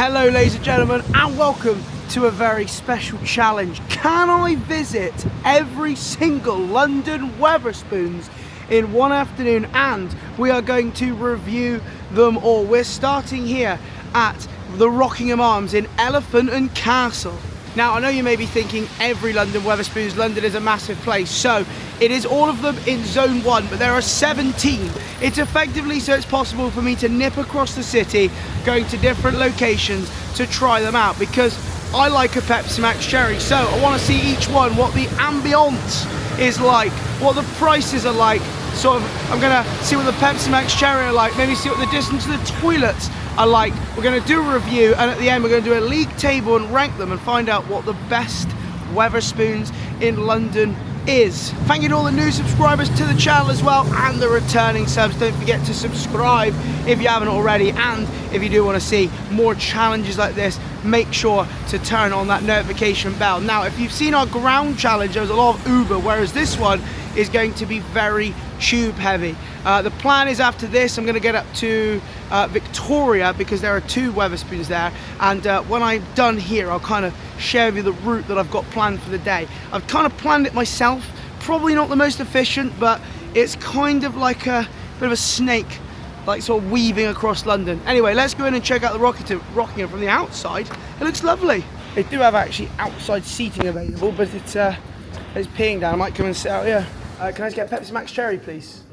Hello ladies and gentlemen, and welcome to a very special challenge. Can I visit every single London Wetherspoons in one afternoon? And we are going to review them all. We're starting here at the Rockingham Arms in Elephant and Castle. Now I know you may be thinking every London Wetherspoons, London is a massive place, so it is all of them in zone 1, but there are 17. It's effectively so it's possible for me to nip across the city, going to different locations to try them out, because I like a Pepsi Max Cherry, so I want to see each one, what the ambience is like, what the prices are like, sort of, I'm going to see what the Pepsi Max Cherry are like, maybe see what the distance to the toilets are like. We're going to do a review, and at the end we're going to do a league table and rank them and find out what the best Wetherspoons in London is. Thank you to all the new subscribers to the channel as well, and the returning subs. Don't forget to subscribe if you haven't already, and if you do want to see more challenges like this, make sure to turn on that notification bell. Now if you've seen our ground challenge, there was a lot of Uber, whereas this one is going to be very tube heavy. The plan is after this I'm going to get up to Victoria, because there are 2 Wetherspoons there, and when I'm done here I'll kind of share with you the route that I've got planned for the day. I've kind of planned it myself, probably not the most efficient, but it's kind of like a bit of a snake, like sort of weaving across London. Anyway, let's go in and check out the Rockingham from the outside. It looks lovely. They do have actually outside seating available, but it's peeing down. I might come and sit out here. Can I just get a Pepsi Max Cherry, please?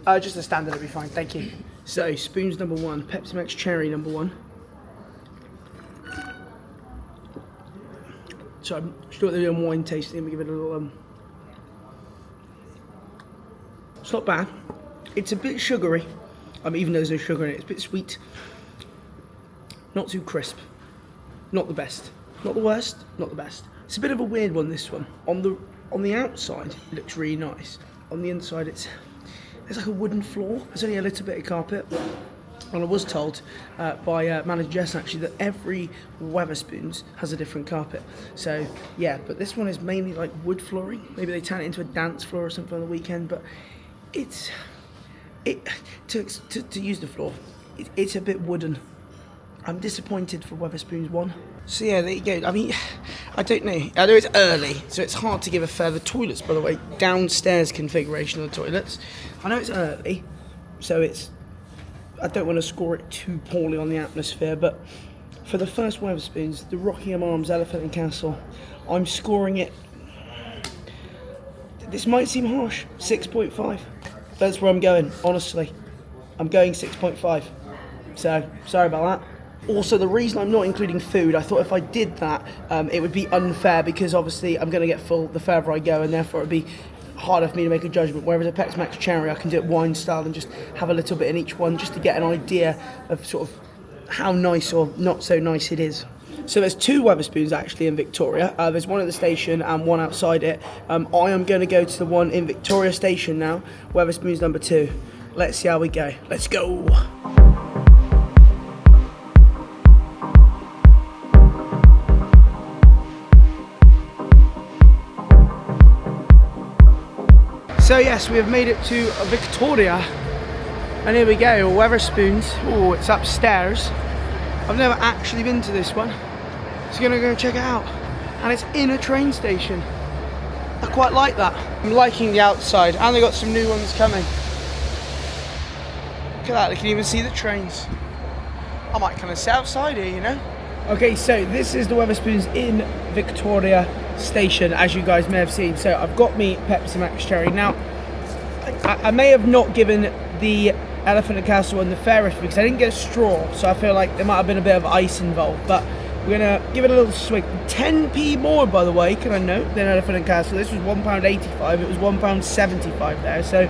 Just a standard, it'll be fine, thank you. So, spoons number 1, Pepsi Max Cherry number 1. So I'm just doing a wine tasting, and we give it a little It's not bad. It's a bit sugary. Even though there's no sugar in it, it's a bit sweet. Not too crisp. Not the best. Not the worst, not the best. It's a bit of a weird one, this one. On the outside, it looks really nice. On the inside, there's like a wooden floor. There's only a little bit of carpet. And I was told by manager Jess actually that every Wetherspoons has a different carpet. So yeah, but this one is mainly like wood flooring. Maybe they turn it into a dance floor or something on the weekend. But to use the floor, it's a bit wooden. I'm disappointed for Wetherspoons 1. So yeah, there you go. I mean, I don't know. I know it's early, so it's hard to give a fair. The toilets, by the way, downstairs configuration of the toilets. I know it's early, so I don't want to score it too poorly on the atmosphere, but for the first Wetherspoons, the Rockingham Arms, Elephant and Castle, I'm scoring it. This might seem harsh, 6.5. That's where I'm going, honestly. I'm going 6.5. So, sorry about that. Also, the reason I'm not including food, I thought if I did that, it would be unfair, because obviously I'm going to get full the further I go, and therefore it would be harder for me to make a judgment. Whereas a Pepsi Max Cherry, I can do it wine style and just have a little bit in each one, just to get an idea of sort of how nice or not so nice it is. So there's 2 Wetherspoons actually in Victoria. There's one at the station and one outside it. I am going to go to the one in Victoria Station now, Wetherspoons number 2. Let's see how we go. Let's go. So yes, we have made it to Victoria, and here we go, Wetherspoons. Oh, it's upstairs. I've never actually been to this one, so I'm gonna go check it out. And it's in a train station. I quite like that. I'm liking the outside, and they got some new ones coming. Look at that, they can even see the trains. I might kind of sit outside here, you know? Okay, so this is the Wetherspoons in Victoria Station, as you guys may have seen. So I've got me Pepsi Max Cherry. Now, I may have not given the Elephant and Castle one the fairest, because I didn't get a straw, so I feel like there might have been a bit of ice involved, but we're gonna give it a little swig. 10p more, by the way, can I note, than Elephant and Castle. This was £1.85, it was £1.75 there, so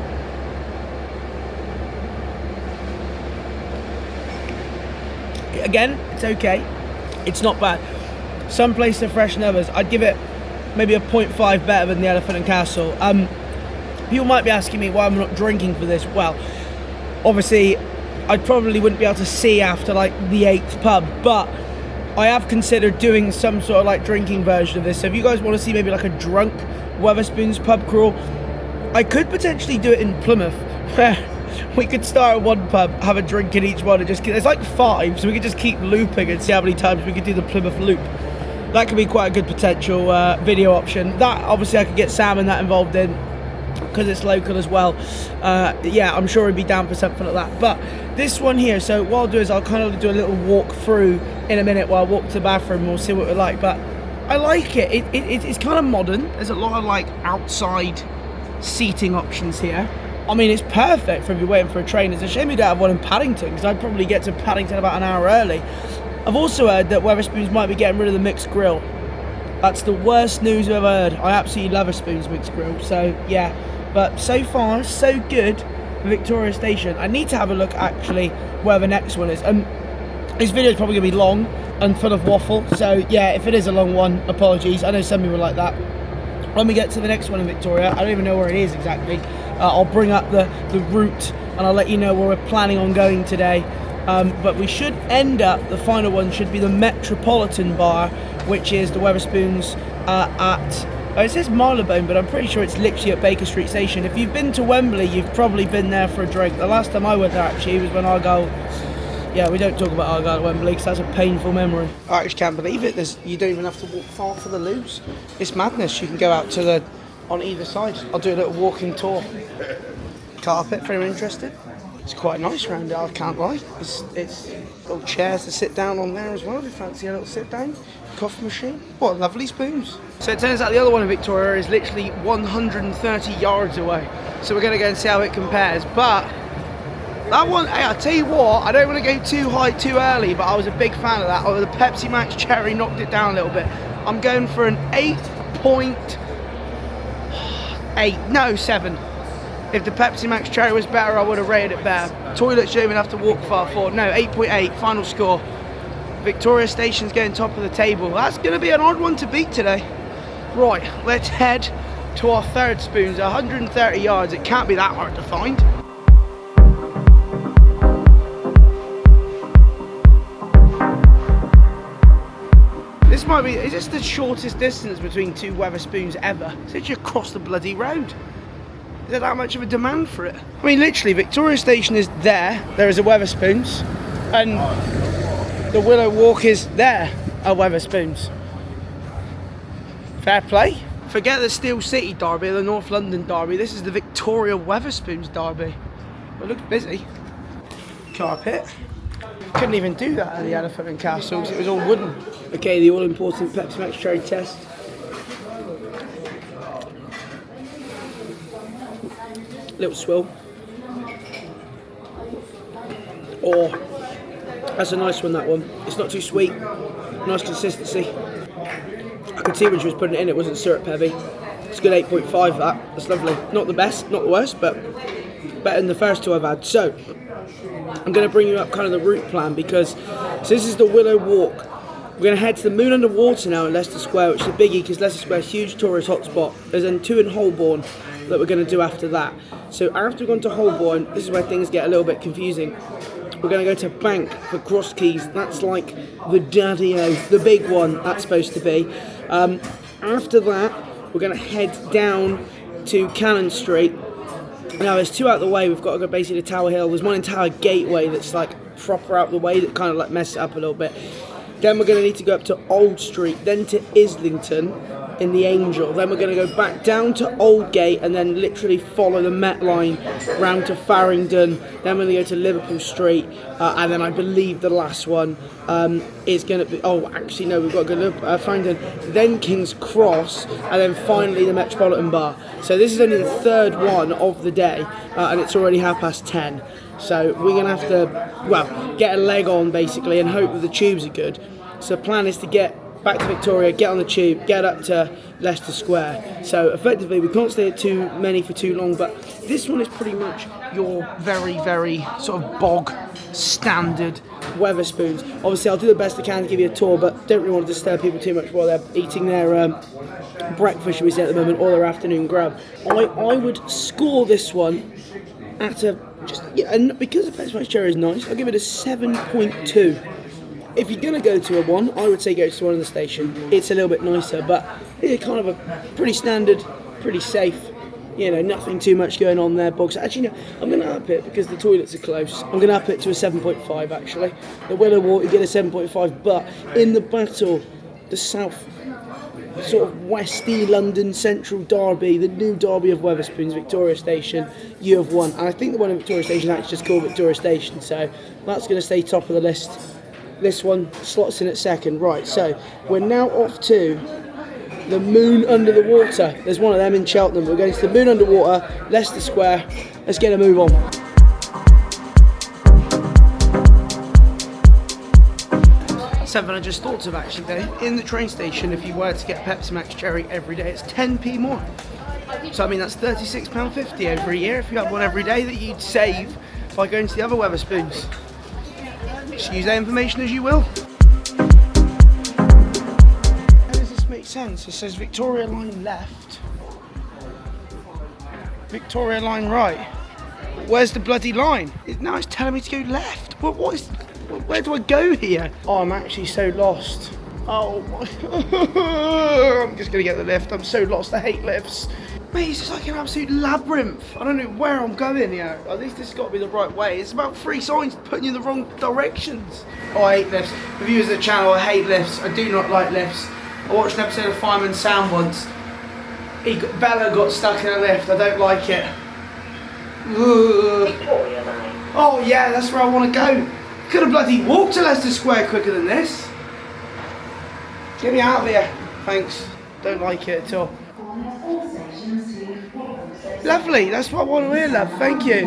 again, it's okay. It's not bad. Some places are fresh than others. I'd give it maybe a 0.5 better than the Elephant and Castle. People might be asking me why I'm not drinking for this. Well, obviously, I probably wouldn't be able to see after like the 8th pub, but I have considered doing some sort of like drinking version of this. So if you guys want to see maybe like a drunk Wetherspoons pub crawl, I could potentially do it in Plymouth, where we could start at one pub, have a drink in each one, and just there's like 5, so we could just keep looping and see how many times we could do the Plymouth Loop. That could be quite a good potential video option. That obviously I could get Sam and that involved in, because it's local as well. Yeah, I'm sure he'd be down for something like that. But this one here, so what I'll do is I'll kind of do a little walk through in a minute while I walk to the bathroom and we'll see what we're like. But I like it. It's kind of modern. There's a lot of like outside seating options here. I mean, it's perfect for if you're waiting for a train. It's a shame we don't have one in Paddington, because I'd probably get to Paddington about an hour early. I've also heard that Wetherspoons might be getting rid of the mixed grill. That's the worst news I've ever heard. I absolutely love a Spoons mixed grill, so yeah. But so far, so good for Victoria Station. I need to have a look actually where the next one is. This video is probably going to be long and full of waffle, so yeah, if it is a long one, apologies. I know some people like that. When we get to the next one in Victoria, I don't even know where it is exactly. I'll bring up the route and I'll let you know where we're planning on going today. But we should end up, the final one should be the Metropolitan Bar, which is the Wetherspoons it says Marylebone, but I'm pretty sure it's literally at Baker Street Station. If you've been to Wembley, you've probably been there for a drink. The last time I went there actually was when Argyle, yeah, we don't talk about Argyle at Wembley because that's a painful memory. I just can't believe it. You don't even have to walk far for the loos. It's madness. You can go out to on either side. I'll do a little walking tour. Carpet, if you're interested. It's quite nice round there, I can't lie. It's got chairs to sit down on there as well if you fancy a little sit down. Coffee machine. What lovely spoons. So it turns out the other one in Victoria is literally 130 yards away. So we're going to go and see how it compares. But that one, hey, I'll tell you what, I don't want to go too high too early, but I was a big fan of that. The Pepsi Max Cherry knocked it down a little bit. I'm going for an 7. If the Pepsi Max Cherry was better, I would have rated it better. Toilets don't even have to walk far forward. No, 8.8, final score. Victoria Station's getting top of the table. That's going to be an odd one to beat today. Right, let's head to our third spoons. 130 yards, it can't be that hard to find. This might be, is this the shortest distance between two Wetherspoons ever? It's literally across the bloody road. Is there that much of a demand for it? I mean, literally, Victoria Station is there. There is a Wetherspoons. And the Willow Walk is there at Wetherspoons. Fair play. Forget the Steel City derby, the North London derby. This is the Victoria Wetherspoons derby. It looks busy. Carpet. Couldn't even do that at the Elephant and Castle because it was all wooden. Okay, the all-important Pepsi Max Cherry test. Little swill. Oh, that's a nice one, that one. It's not too sweet. Nice consistency. I could see when she was putting it in, it wasn't syrup heavy. It's a good 8.5 that. That's lovely. Not the best, not the worst, but better than the first two I've had. So, I'm going to bring you up kind of the route plan because this is the Willow Walk. We're going to head to the Moon Under Water now in Leicester Square, which is a biggie because Leicester Square is a huge tourist hotspot. There's then 2 in Holborn that we're going to do after that. So after we've gone to Holborn, this is where things get a little bit confusing. We're going to go to Bank for Cross Keys. That's like the daddy-o, the big one that's supposed to be. After that, we're going to head down to Cannon Street. Now there's 2 out the way. We've got to go basically to Tower Hill. There's one in Tower Gateway that's like proper out the way that kind of like messes it up a little bit. Then we're going to need to go up to Old Street, then to Islington in the Angel. Then we're going to go back down to Aldgate and then literally follow the Met line round to Farringdon. Then we're going to go to Liverpool Street. And then I believe the last one is going to be... Oh, actually, no, we've got to go to Farringdon. Then King's Cross. And then finally the Metropolitan Bar. So this is only the 3rd one of the day. And it's already 10:30. So we're going to have to, well, get a leg on basically and hope that the tubes are good. So the plan is to get back to Victoria, get on the tube, get up to Leicester Square. So effectively we can't stay at too many for too long, but this one is pretty much your very, very sort of bog standard Wetherspoons. Obviously I'll do the best I can to give you a tour, but don't really want to disturb people too much while they're eating their breakfast, should we say, at the moment, or their afternoon grub. I would score this one at a, and because the Pepsi Max Cherry is nice, I'll give it a 7.2. If you're going to go to a 1, I would say go to one in the station. It's a little bit nicer, but it's kind of a pretty standard, pretty safe You know, nothing too much going on there, box. Actually, no, I'm going to up it because the toilets are close. I'm going to up it to a 7.5 actually. The Willow Walk, you get a 7.5, but in the battle, the south, sort of westy London central derby, the new derby of Wetherspoons, Victoria Station, you have won. And I think the one in Victoria Station is actually just called Victoria Station, so that's going to stay top of the list. This one slots in at second. Right, so we're now off to the Moon Under the Water. There's one of them in Cheltenham. We're going to the Moon Underwater, Leicester Square. Let's get a move on. Something I just thought of actually though. In the train station, if you were to get Pepsi Max Cherry every day, it's 10p more. So I mean that's £36.50 every year. If you had one every day that you'd save by going to the other Wetherspoons. Just use that information as you will. Sense. It says Victoria Line left, Victoria Line right. Where's the bloody line? Now it's telling me to go left. Where do I go here? Oh, I'm actually so lost. Oh my. I'm just gonna get the lift. I'm so lost. I hate lifts. Mate, it's just like an absolute labyrinth. I don't know where I'm going here. At least this has got to be the right way. It's about 3 signs putting you in the wrong directions. Oh, I hate lifts. For viewers of the channel, I hate lifts. I do not like lifts. I watched an episode of Fireman Sam once. Bella got stuck in a lift. I don't like it. Oh yeah, that's where I want to go. Could have bloody walked to Leicester Square quicker than this. Get me out of here. Thanks. Don't like it at all. Lovely. That's what I want to hear, love. Thank you.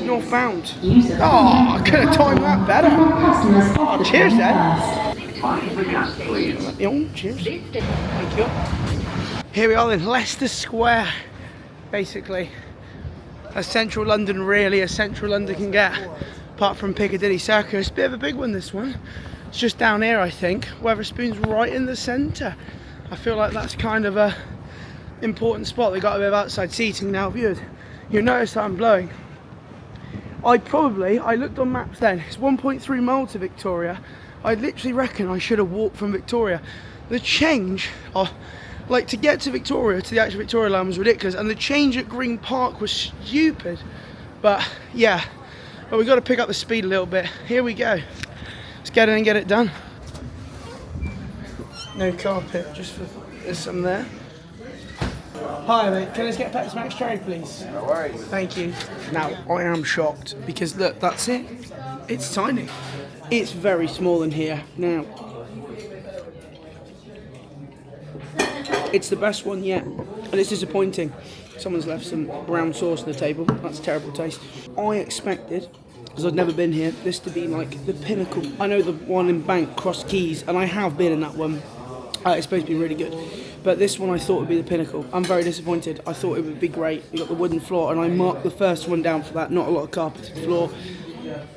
Northbound. Oh, I could have timed that better. Oh, cheers then. Cheers. Thank you. Here we are in Leicester Square. Basically, as central London really as central London can get, apart from Piccadilly Circus. Bit of a big one, this one. It's just down here, I think. Wetherspoons right in the centre. I feel like that's kind of a important spot. They got a bit of outside seating now viewed. You'll notice that I'm blowing. I looked on maps then. It's 1.3 miles to Victoria. I literally reckon I should have walked from Victoria. The change, like to get to Victoria, to the actual Victoria line was ridiculous, and the change at Green Park was stupid. But yeah, but we've got to pick up the speed a little bit. Here we go. Let's get in and get it done. No carpet, just for there's some there. Hi mate, can I just get Pepsi Max Cherry please? No worries. Thank you. Now I am shocked because look, that's it. It's tiny. It's very small in here. Now, it's the best one yet, and it's disappointing. Someone's left some brown sauce on the table. That's a terrible taste. I expected, because I've never been here, this to be like the pinnacle. I know the one in Bank, Cross Keys, and I have been in that one. It's supposed to be really good. But this one I thought would be the pinnacle. I'm very disappointed. I thought it would be great. You got the wooden floor, and I marked the first one down for that. Not a lot of carpeted floor.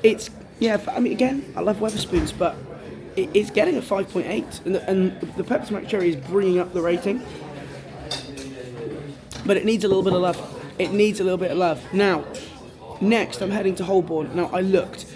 It's, yeah, I mean, again, I love Wetherspoons, but it's getting a 5.8, and the Pepsi Max Cherry is bringing up the rating. But it needs a little bit of love. It needs a little bit of love. Now, next I'm heading to Holborn. Now, I looked.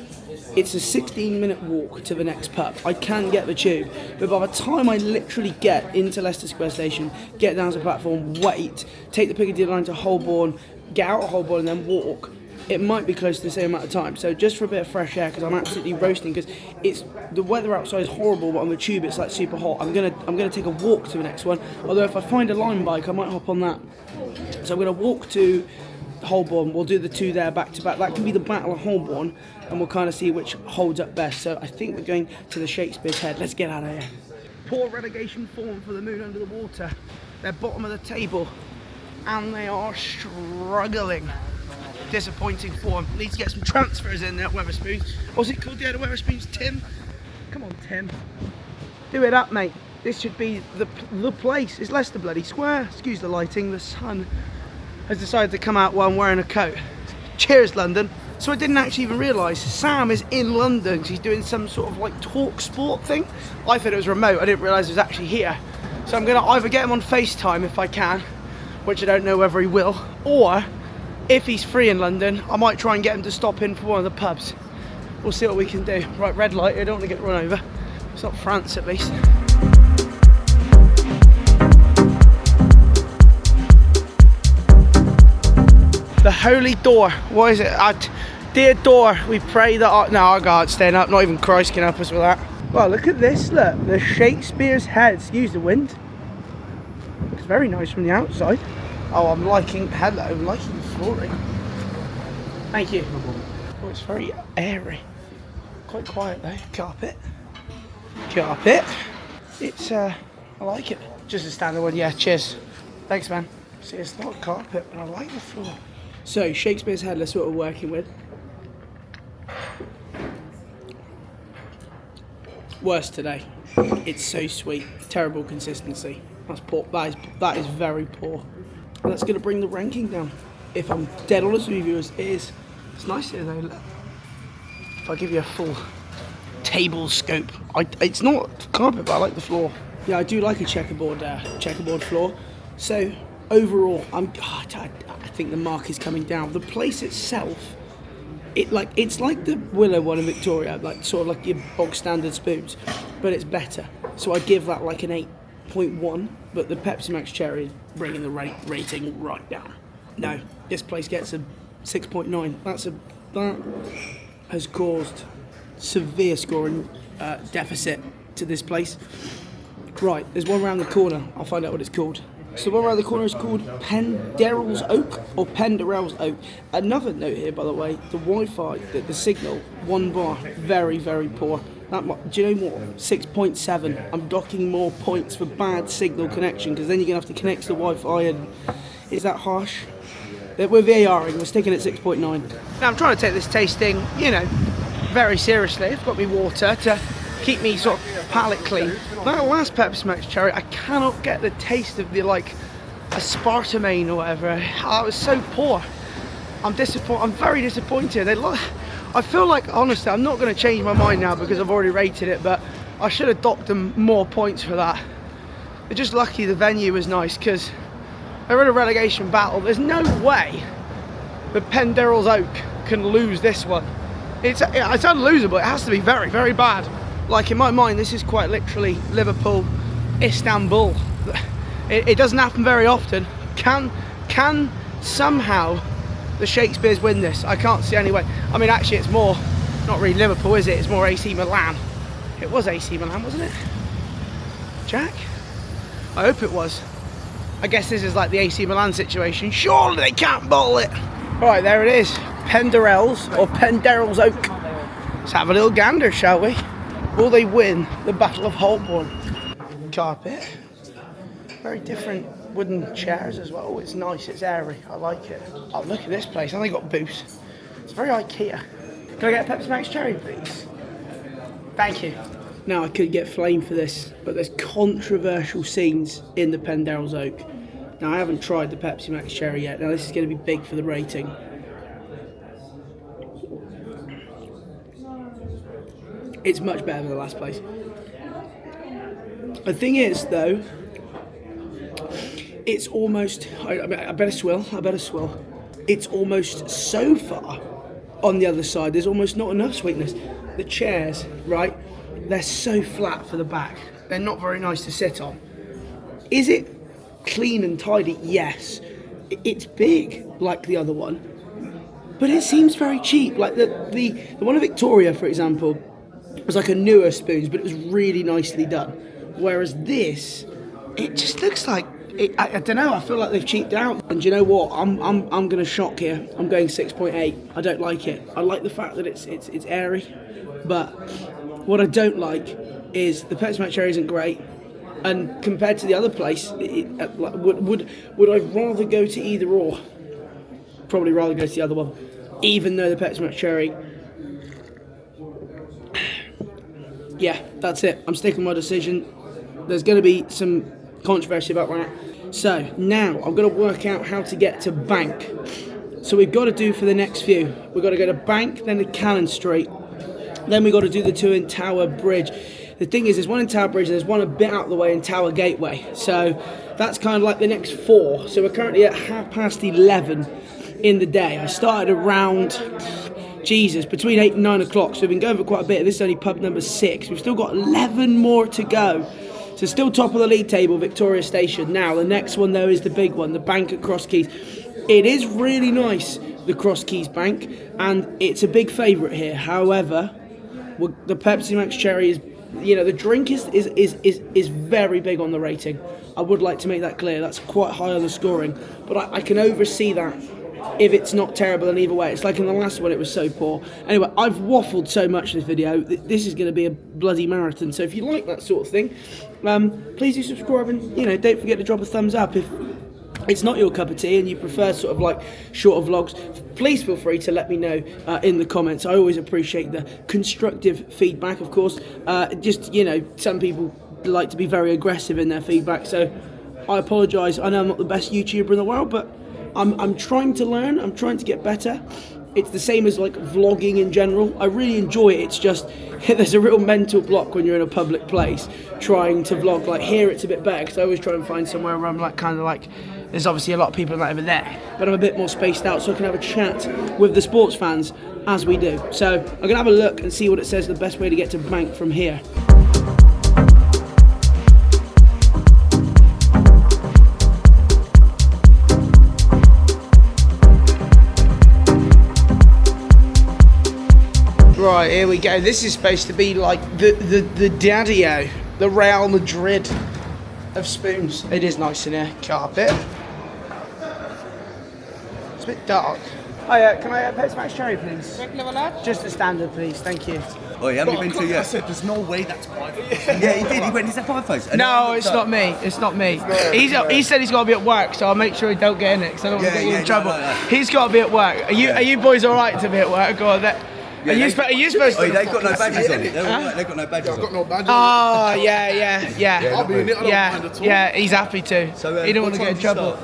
It's a 16-minute walk to the next pub. I can get the tube, but by the time I literally get into Leicester Square Station, get down to the platform, wait, take the Piccadilly line to Holborn, get out of Holborn and then walk, it might be close to the same amount of time. So just for a bit of fresh air, because I'm absolutely roasting, because it's the weather outside is horrible, but on the tube it's like super hot. I'm gonna take a walk to the next one. Although if I find a Lime bike, I might hop on that. So I'm gonna walk to Holborn. We'll do the two there back to back. That can be the Battle of Holborn, and we'll kind of see which holds up best. So I think we're going to the Shakespeare's Head. Let's get out of here. Poor relegation form for the Moon Under the Water. They're bottom of the table, and they are struggling. Disappointing form. Need to get some transfers in there at Wetherspoons. What's it called the other Wetherspoons? Tim? Come on, Tim. Do it up, mate. This should be the place. It's Leicester bloody Square. Excuse the lighting. The sun has decided to come out while I'm wearing a coat. Cheers, London. So I didn't actually even realise Sam is in London. He's doing some sort of like talk sport thing. I thought it was remote. I didn't realise it was actually here. So I'm going to either get him on FaceTime if I can, which I don't know whether he will, or if he's free in London, I might try and get him to stop in for one of the pubs. We'll see what we can do. Right, red light, I don't want to get run over. It's not France, at least. The holy door. What is it? Dear door, we pray that our... No, our God's staying up. Not even Christ can help us with that. Well, look at this. Look, the Shakespeare's head. Excuse the wind. It's very nice from the outside. Oh, I'm liking... Hello, I'm liking the flooring. Thank you. Oh, it's very airy. Quite quiet though. Carpet. Carpet. It's, I like it. Just a standard one. Yeah, cheers. Thanks, man. See, it's not carpet, but I like the floor. So, Shakespeare's head, that's what we're working with. Worst today. It's so sweet. Terrible consistency. That's poor. That is very poor. And that's going to bring the ranking down. If I'm dead honest with you viewers, it is. It's nice here though. Look. If I give you a full table scope, it's not carpet, but I like the floor. Yeah, I do like a checkerboard floor. So overall, I think the mark is coming down. The place itself, it's like the Willow one in Victoria, like sort of like your bog standard spoons, but it's better. So I give that like an 8.1, but the Pepsi Max Cherry is bringing the rating right down. No, this place gets a 6.9. That has caused severe scoring deficit to this place. Right, there's one around the corner. I'll find out what it's called. So the one around the corner is called Penderell's Oak or Penderell's Oak. Another note here, by the way, the Wi-Fi, the signal, 1 bar, very, very poor. Do you know what? 6.7. I'm docking more points for bad signal connection because then you're going to have to connect to the Wi-Fi, and is that harsh? We're VARing, we're sticking at 6.9. Now I'm trying to take this tasting, you know, very seriously. I've got me water to keep me sort of palate clean. That last Pepsi Max Cherry, I cannot get the taste of the like aspartame or whatever. Oh, it was so poor. I'm very disappointed. I feel like, honestly, I'm not going to change my mind now because I've already rated it, but I should have docked them more points for that. They're just lucky the venue was nice because they're in a relegation battle. There's no way that Penderell's Oak can lose this one. It's unlosable. It has to be very, very bad. Like in my mind, this is quite literally Liverpool, Istanbul. It doesn't happen very often. Can somehow the Shakespeares win this? I can't see any way. I mean, actually, it's more not really Liverpool, is it? It's more AC Milan. It was AC Milan, wasn't it? Jack? I hope it was. I guess this is like the AC Milan situation. Surely they can't bottle it. Right, there it is. Penderell's or Penderell's Oak. Let's have a little gander, shall we? Will they win the Battle of Holborn? Carpet. Very different wooden chairs as well. Oh, it's nice, it's airy. I like it. Oh, look at this place. And they got booths. It's very IKEA. Can I get a Pepsi Max Cherry, please? Thank you. Now, I could get flamed for this, but there's controversial scenes in the Penderell's Oak. Now, I haven't tried the Pepsi Max Cherry yet. Now, this is going to be big for the rating. It's much better than the last place. The thing is, though, it's almost... I better swill. It's almost so far on the other side. There's almost not enough sweetness. The chairs, right? They're so flat for the back. They're not very nice to sit on. Is it clean and tidy? Yes. It's big, like the other one. But it seems very cheap. Like the one in Victoria, for example, was like a newer spoons, but it was really nicely done. Whereas this, it just looks like... I don't know, I feel like they've cheaped out. And do you know what? I'm going to shock here. I'm going 6.8. I don't like it. I like the fact that it's airy. But what I don't like is the Pepsi Max Cherry isn't great. And compared to the other place, would I rather go to either or? Probably rather go to the other one. Even though the Pepsi Max Cherry... Yeah, that's it. I'm sticking with my decision. There's going to be some controversy about that. So now I've got to work out how to get to Bank. So we've got to do for the next few. We've got to go to Bank, then to Cannon Street. Then we've got to do the two in Tower Bridge. The thing is, there's one in Tower Bridge and there's one a bit out of the way in Tower Gateway. So that's kind of like the next 4. So we're currently at 11:30 in the day. I started around... between 8 and 9 o'clock, so we've been going for quite a bit. This is only pub number 6. We've still got 11 more to go. So still top of the league table, Victoria Station. Now, the next one, though, is the big one, the Bank at Cross Keys. It is really nice, the Cross Keys Bank, and it's a big favourite here. However, the Pepsi Max Cherry is, you know, the drink is very big on the rating. I would like to make that clear. That's quite high on the scoring, but I can oversee that if it's not terrible in either way. It's like in the last one, it was so poor. Anyway, I've waffled so much in this video. This is going to be a bloody marathon. So if you like that sort of thing, please do subscribe, and, you know, don't forget to drop a thumbs up. If it's not your cup of tea and you prefer sort of like shorter vlogs, please feel free to let me know in the comments. I always appreciate the constructive feedback, of course. Just, you know, some people like to be very aggressive in their feedback, so I apologise. I know I'm not the best YouTuber in the world, but I'm trying to learn. I'm trying to get better. It's the same as like vlogging in general. I really enjoy it. It's just there's a real mental block when you're in a public place trying to vlog. Like here, it's a bit better because I always try and find somewhere where I'm like kind of like, there's obviously a lot of people right over there, but I'm a bit more spaced out so I can have a chat with the sports fans as we do. So I'm going to have a look and see what it says the best way to get to Bank from here. Right, here we go. This is supposed to be like the daddy-o, the Real Madrid of spoons. It is nice in here. Carpet. It's a bit dark. Oh yeah, can I have Pepsi Max Cherry, please? Just the standard, please. Thank you. Oh, you haven't been to yet? I said, there's no way that's Pieface. Yeah, he did. He went, is that Pieface? No, it's not me. It's not me. He said he's got to be at work, so I'll make sure he don't get in it because I don't want to get you in trouble. No. He's got to be at work. Are you boys all right to be at work? Or that? Yeah, are you supposed to? Oh, they've got no badges on it. They've got no badges on it. I've got no badges. Oh, yeah. I'll be in it. I don't mind at all. Yeah, he's happy to. So, he don't want to get in trouble.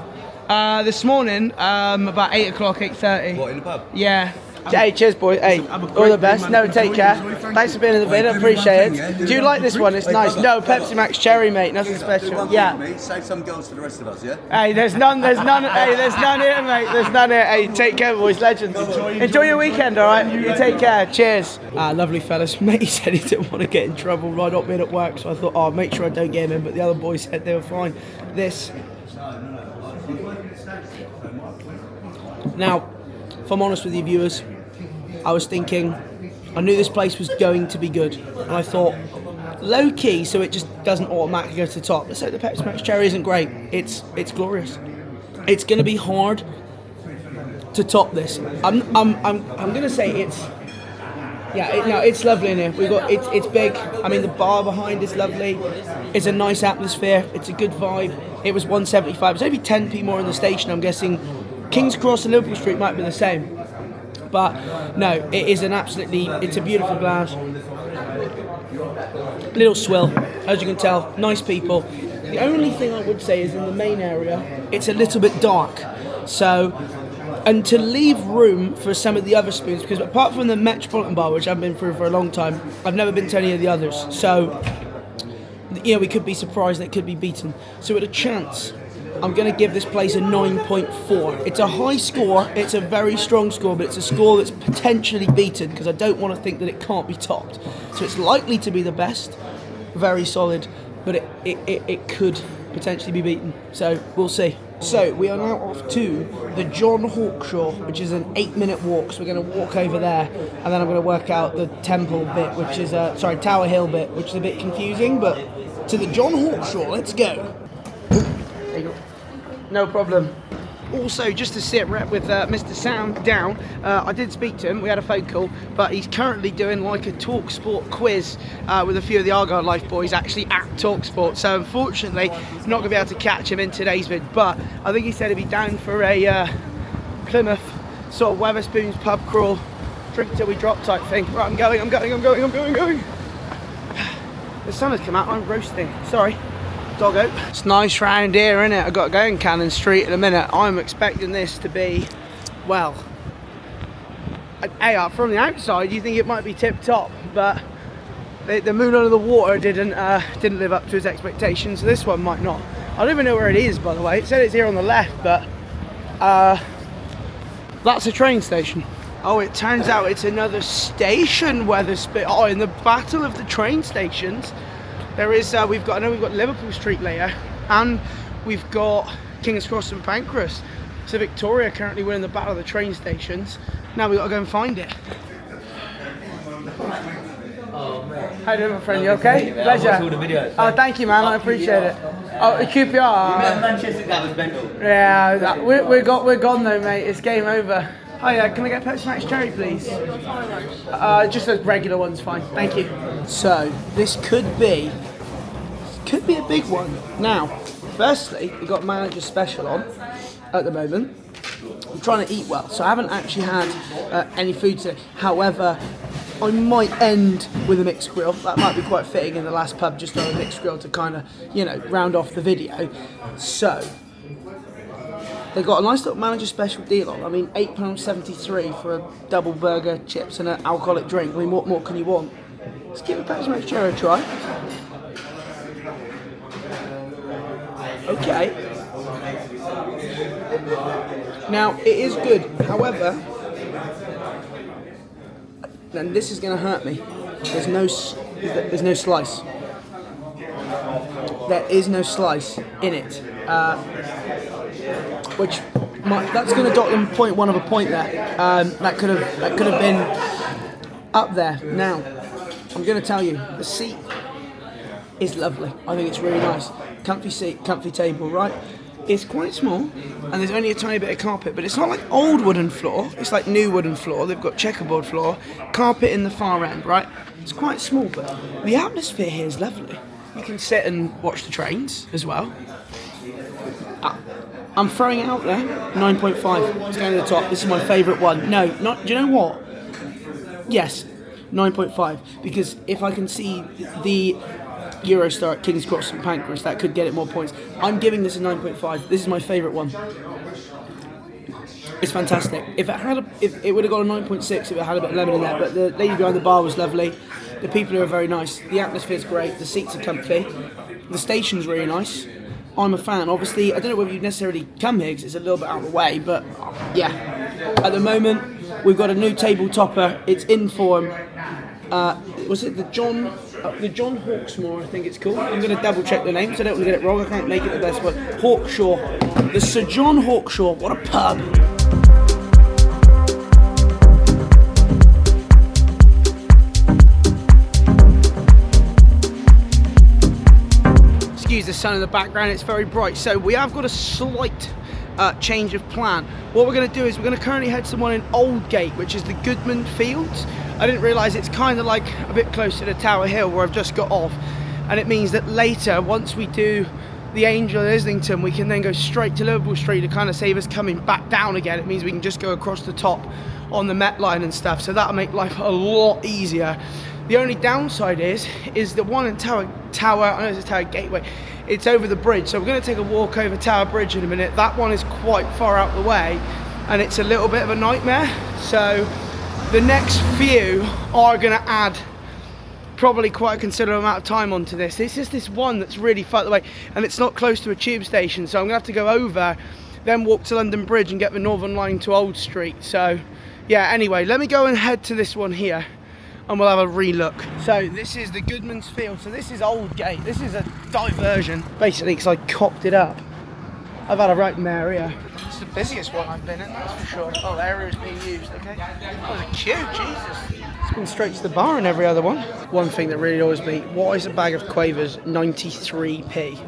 This morning, about 8 o'clock, 8:30. What, in the pub? Yeah. Hey, cheers, boy. Hey, all the best. No, take care. Thanks for being in the vid. I appreciate it. Do you like this one? It's nice. No, Pepsi Max Cherry, mate. Nothing special. Yeah. Save some girls for the rest of us, yeah? Hey, there's none. Hey, there's none here, mate. There's none here. Hey, take care, boys. Legends. Enjoy your weekend, all right? You take care. Cheers. Lovely fellas. Mate, he said he didn't want to get in trouble right up being at work, so I thought, oh, make sure I don't get him in. But the other boys said they were fine. Now, if I'm honest with you, viewers, I was thinking, I knew this place was going to be good, and I thought, low key, so it just doesn't automatically go to the top. Let's say the Pepsi Max Cherry isn't great. It's glorious. It's going to be hard to top this. I'm going to say it's. Yeah, it's lovely in here. It's big. I mean, the bar behind is lovely. It's a nice atmosphere. It's a good vibe. It was 175. It's only 10p more in the station. I'm guessing King's Cross and Liverpool Street might be the same. But no, it is it's a beautiful glass. Little swill, as you can tell, nice people. The only thing I would say is in the main area, it's a little bit dark. So, and to leave room for some of the other spoons, because apart from the Metropolitan Bar, which I've been through for a long time, I've never been to any of the others. So, you know, we could be surprised that it could be beaten. So at a chance, I'm going to give this place a 9.4. It's a high score, it's a very strong score, but it's a score that's potentially beaten because I don't want to think that it can't be topped. So it's likely to be the best, very solid, but it could potentially be beaten. So we'll see. So we are now off to the John Hawkshaw, which is an 8-minute walk. So we're going to walk over there, and then I'm going to work out the Temple bit, which is Tower Hill bit, which is a bit confusing. But to the John Hawkshaw, let's go. There you go. No problem. Also, just to sit rep with Mr. Sam Down, I did speak to him, we had a phone call, but he's currently doing like a Talk Sport quiz with a few of the Argyle Life boys actually at Talk Sport. So unfortunately, not going to be able to catch him in today's vid, but I think he said he'd be down for a Plymouth sort of Wetherspoons pub crawl, drink till we drop type thing. Right, I'm going. The sun has come out, I'm roasting, sorry. Doggo. It's nice round here, isn't it? I've got to go in Cannon Street in a minute. I'm expecting this to be, well, from the outside you think it might be tip top, but the moon under the water didn't live up to his expectations, so this one might not. I don't even know where it is, by the way. It said it's here on the left, but that's a train station. Oh, it turns out it's another station, Wetherspoons. Oh, in the battle of the train stations, there is, we've got Liverpool Street later, and we've got King's Cross and Pancras. So Victoria currently winning the battle of the train stations. Now we got to go and find it. How you doing, my friend? You okay? Pleasure. I watched all the videos. Oh, thank you, man. I appreciate it. Oh, the QPR. Manchester, that was mental. Yeah, we're gone though, mate. It's game over. Hiya, can I get Pepsi Max Cherry, please? Just those regular ones, fine. Thank you. So this could be a big one. Now, firstly, we've got manager special on at the moment. I'm trying to eat well, so I haven't actually had any food today. However, I might end with a mixed grill. That might be quite fitting in the last pub, just on a mixed grill to kind of, round off the video. So, they got a nice little manager special deal on. I mean, £8.73 for a double burger, chips and an alcoholic drink. I mean, what more can you want? Let's give it Pepsi Max Cherry a try. Okay. Now, it is good. However, then this is going to hurt me. There's no slice. There is no slice in it, that's going to dot them 0.1 of a point there. That could have been up there. Now, I'm going to tell you, the seat is lovely. I think it's really nice. Comfy seat, comfy table, right? It's quite small, and there's only a tiny bit of carpet, but it's not like old wooden floor, it's like new wooden floor. They've got checkerboard floor, carpet in the far end, right? It's quite small, but the atmosphere here is lovely. You can sit and watch the trains as well. I'm throwing it out there, 9.5. It's going to the top. This is my favourite one. No, not. Do you know what? Yes, 9.5, because if I can see the Eurostar at King's Cross and Pancras, that could get it more points. I'm giving this a 9.5. This is my favourite one. It's fantastic. If it would have got a 9.6 if it had a bit of lemon in there, but the lady behind the bar was lovely. The people are very nice. The atmosphere's great. The seats are comfy. The station's really nice. I'm a fan. Obviously, I don't know whether you'd necessarily come here because it's a little bit out of the way, but yeah. At the moment, we've got a new table topper. It's in form. Was it the John Hawkshaw, I think it's called. I'm going to double check the name so I don't want to get it wrong. I can't make it the best one. Hawkshaw. The Sir John Hawkshaw. What a pub. Excuse the sun in the background, it's very bright. So we have got a slight change of plan. What we're going to do is we're going to currently head to one in Aldgate, which is the Goodman Fields. I didn't realise it's kind of like a bit close to the Tower Hill where I've just got off, and it means that later, once we do the Angel in Islington, we can then go straight to Liverpool Street to kind of save us coming back down again. It means we can just go across the top on the Met line and stuff, so that'll make life a lot easier. The only downside is the one in Tower, I know it's a Tower Gateway, it's over the bridge, so we're going to take a walk over Tower Bridge in a minute. That one is quite far out the way, and it's a little bit of a nightmare, so the next few are going to add probably quite a considerable amount of time onto this. It's just this one that's really far away, and it's not close to a tube station, so I'm going to have to go over, then walk to London Bridge and get the Northern Line to Old Street. So yeah, anyway, let me go and head to this one here and we'll have a re-look. So this is the Goodman's Field, so this is Aldgate. This is a diversion, basically, because I copped it up. I've had a right mare here. It's the busiest one I've been in, that's for sure. Oh, the area is being used, okay. That was a queue, Jesus. It's been straight to the bar and every other one. One thing that really annoys me, why is a bag of Quavers 93p?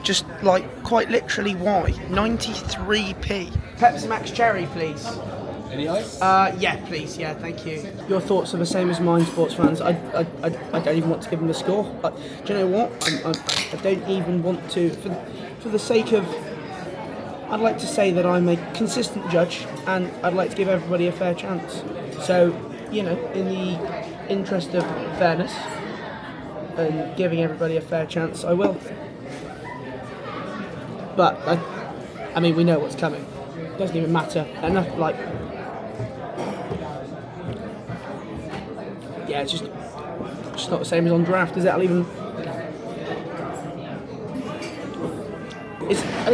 Just like, quite literally, why? 93p. Pepsi Max Cherry, please. Any ice? Yeah, please, yeah, thank you. Your thoughts are the same as mine, sports fans. I don't even want to give them a score. Do you know what? I don't even want to, for the sake of, I'd like to say that I'm a consistent judge and I'd like to give everybody a fair chance. So, you know, in the interest of fairness and giving everybody a fair chance, I will. But, I mean, we know what's coming. It doesn't even matter. Enough, like, yeah, it's just not the same as on draft, is it? I mean,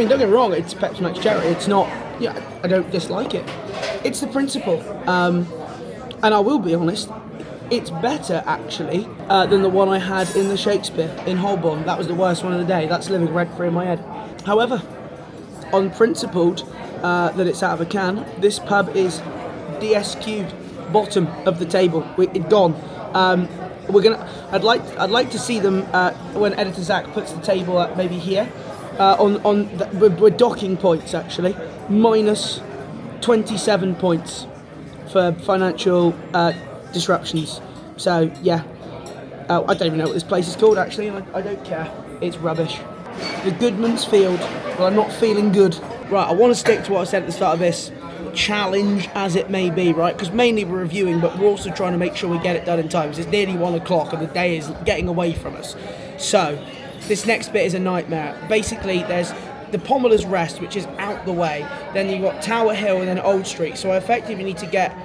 don't get me wrong, it's Pepsi Max Cherry. It's not, yeah, I don't dislike it. It's the principle. And I will be honest, it's better, actually, than the one I had in the Shakespeare in Holborn. That was the worst one of the day. That's living rent-free in my head. However, unprincipled, that it's out of a can. This pub is DSQ'd, bottom of the table. It's gone. I'd like to see them when editor Zach puts the table up maybe here. We're docking points actually, minus 27 points for financial disruptions. So yeah, I don't even know what this place is called actually, and I don't care. It's rubbish. The Goodman's Field. Well, I'm not feeling good. Right, I want to stick to what I said at the start of this challenge, as it may be, right? Because mainly we're reviewing, but we're also trying to make sure we get it done in time. Because it's nearly 1 o'clock and the day is getting away from us. So this next bit is a nightmare. Basically, there's the Pommelers Rest, which is out the way. Then you've got Tower Hill and then Old Street. So I effectively need to get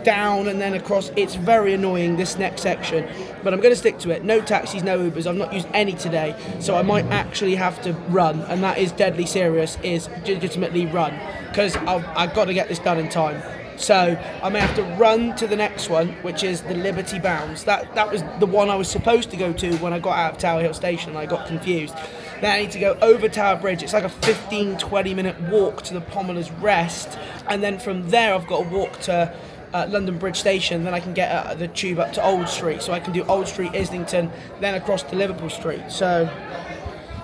down and then across. It's very annoying, this next section, but I'm going to stick to it. No taxis, no Ubers. I've not used any today, so I might actually have to run, and that is deadly serious, is legitimately run, because I've got to get this done in time. So I may have to run to the next one, which is the Liberty Bounds. That was the one I was supposed to go to when I got out of Tower Hill Station, and I got confused. Then I need to go over Tower Bridge. It's like a 15-20 minute walk to the Pommelers Rest, and then from there I've got to walk to London Bridge Station. Then I can get the tube up to Old Street, so I can do Old Street, Islington, then across to Liverpool Street. So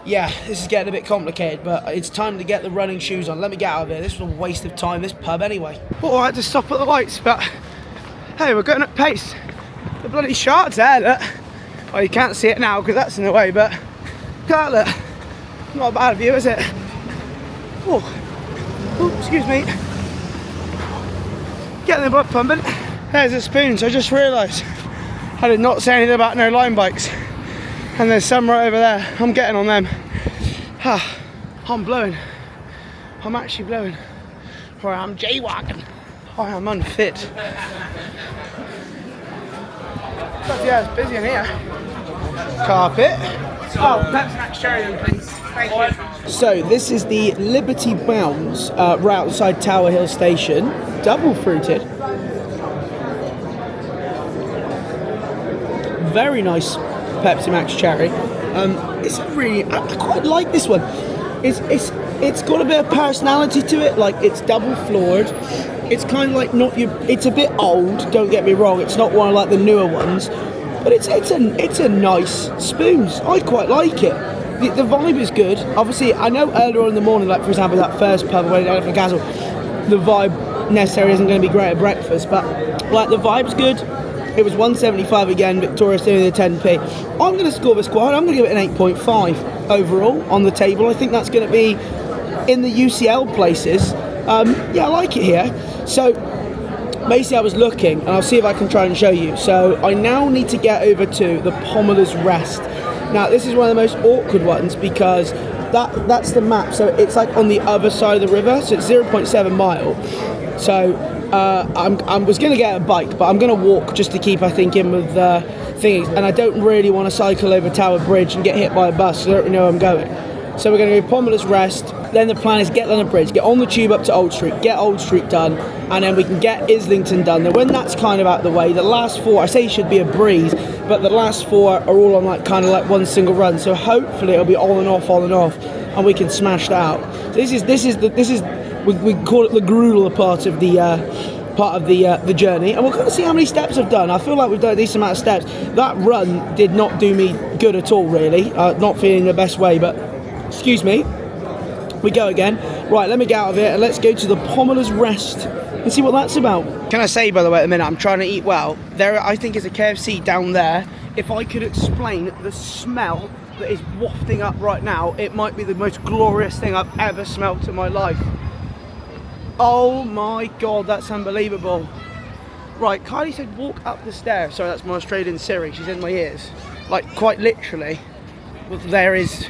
yeah, this is getting a bit complicated, but it's time to get the running shoes on. Let me get out of here. This was a waste of time, this pub anyway. Oh, I had to stop at the lights, but hey, we're going at pace. The bloody shark's there, look. Well, you can't see it now because that's in the way, but look, not a bad view, is it? Oh, excuse me. Getting the butt pumping. There's the spoons. I just realised I did not say anything about no line bikes, and there's some right over there. I'm getting on them. I'm blowing. I'm actually blowing. Or I'm jaywalking. I am unfit. But yeah, it's busy in here. Carpet. Oh, Pepsi Max cherry, please. Thank you. So this is the Liberty Bounds right outside Tower Hill Station. Double fruited. Very nice Pepsi Max cherry. It's really, I quite like this one. It's got a bit of personality to it. Like, it's double floored. It's kind of like it's a bit old. Don't get me wrong. It's not one of like the newer ones, but it's a nice spoons. I quite like it. The vibe is good. Obviously, I know earlier on in the morning, like for example that first pub where I went to Castle, the vibe necessarily isn't going to be great at breakfast, but like the vibe's good. It was 175 again, Victoria's doing the 10p. I'm going to score this quite high. I'm going to give it an 8.5 overall on the table. I think that's going to be in the UCL places. Yeah, I like it here. So basically I was looking, and I'll see if I can try and show you. So I now need to get over to the Pommelers Rest. Now this is one of the most awkward ones because that's the map. So it's like on the other side of the river. So it's 0.7 mile. So I was going to get a bike, but I'm going to walk just to keep, I think, in with thingies. And I don't really want to cycle over Tower Bridge and get hit by a bus, so I don't really know where I'm going. So we're going to go Pommelers Rest. Then the plan is get London Bridge, get on the tube up to Old Street, get Old Street done, and then we can get Islington done. Now when that's kind of out of the way, the last four, I say should be a breeze, but the last four are all on like kind of like one single run. So hopefully it'll be on and off, and we can smash that out. So this is we call it the grueler part of the journey, and we're going to see how many steps I've done. I feel like we've done a decent amount of steps. That run did not do me good at all, really. Not feeling the best way, but excuse me. We go again. Right, let me get out of here and let's go to the Pommelers Rest and see what that's about. Can I say, by the way, at the minute, I'm trying to eat well. There, I think, is a KFC down there. If I could explain the smell that is wafting up right now, it might be the most glorious thing I've ever smelt in my life. Oh my god, that's unbelievable. Right, Kylie said walk up the stairs. Sorry, that's my Australian Siri, she's in my ears. Like, quite literally. Well, there is...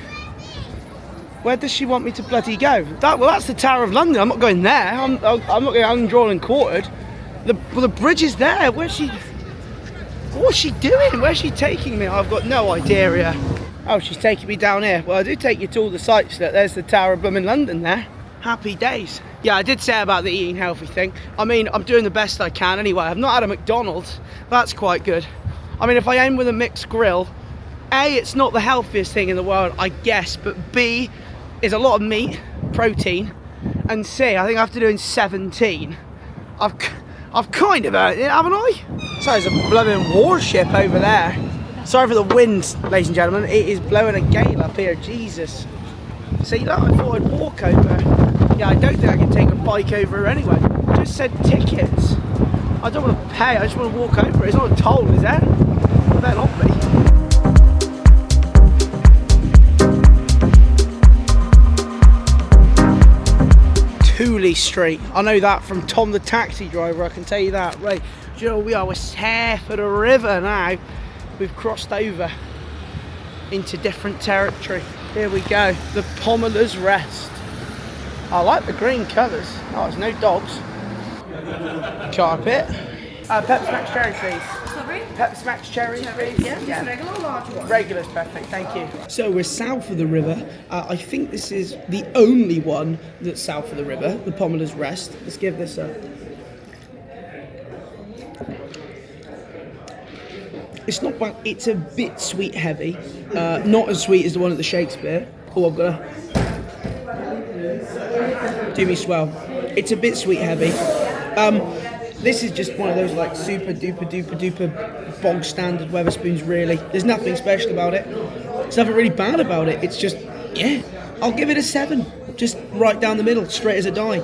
Where does she want me to bloody go? Well, that's the Tower of London. I'm not going there. I'm not going undrawn and quartered. The bridge is there. What's she doing? Where's she taking me? I've got no idea here. Oh, she's taking me down here. Well, I do take you to all the sites. Look, there's the Tower of Blooming London there. Happy days. Yeah, I did say about the eating healthy thing. I mean, I'm doing the best I can anyway. I've not had a McDonald's. That's quite good. I mean, if I aim with a mixed grill, A, it's not the healthiest thing in the world, I guess, but B, is a lot of meat, protein, and see. I think after doing 17, I've kind of earned it, haven't I? So there's a blooming warship over there. Sorry for the wind, ladies and gentlemen. It is blowing a gale up here, Jesus. See, look, I thought I'd walk over. Yeah, I don't think I can take a bike over anyway. Just said tickets. I don't want to pay, I just want to walk over. It's not a toll, is there? It better not be. Tooley Street. I know that from Tom the taxi driver, I can tell you that. Right, do you know where we are? We're south of the river now. We've crossed over into different territory. Here we go, the Pommelers Rest. I like the green colours. Oh, there's no dogs. Carpet. Pepsi Max cherry, please. Sorry? Pepsi Max cherry, please. Yeah. Regular or large one? Regular's perfect, thank you. So we're south of the river. I think this is the only one that's south of the river, the Pommelers Rest. Let's give this a... It's not bad, it's a bit sweet heavy. Not as sweet as the one at the Shakespeare. Oh, I've got to... Do me swell. It's a bit sweet heavy. This is just one of those like super duper bog standard Wetherspoons really. There's nothing special about it. There's nothing really bad about it. It's just, yeah, I'll give it a 7. Just right down the middle, straight as a die.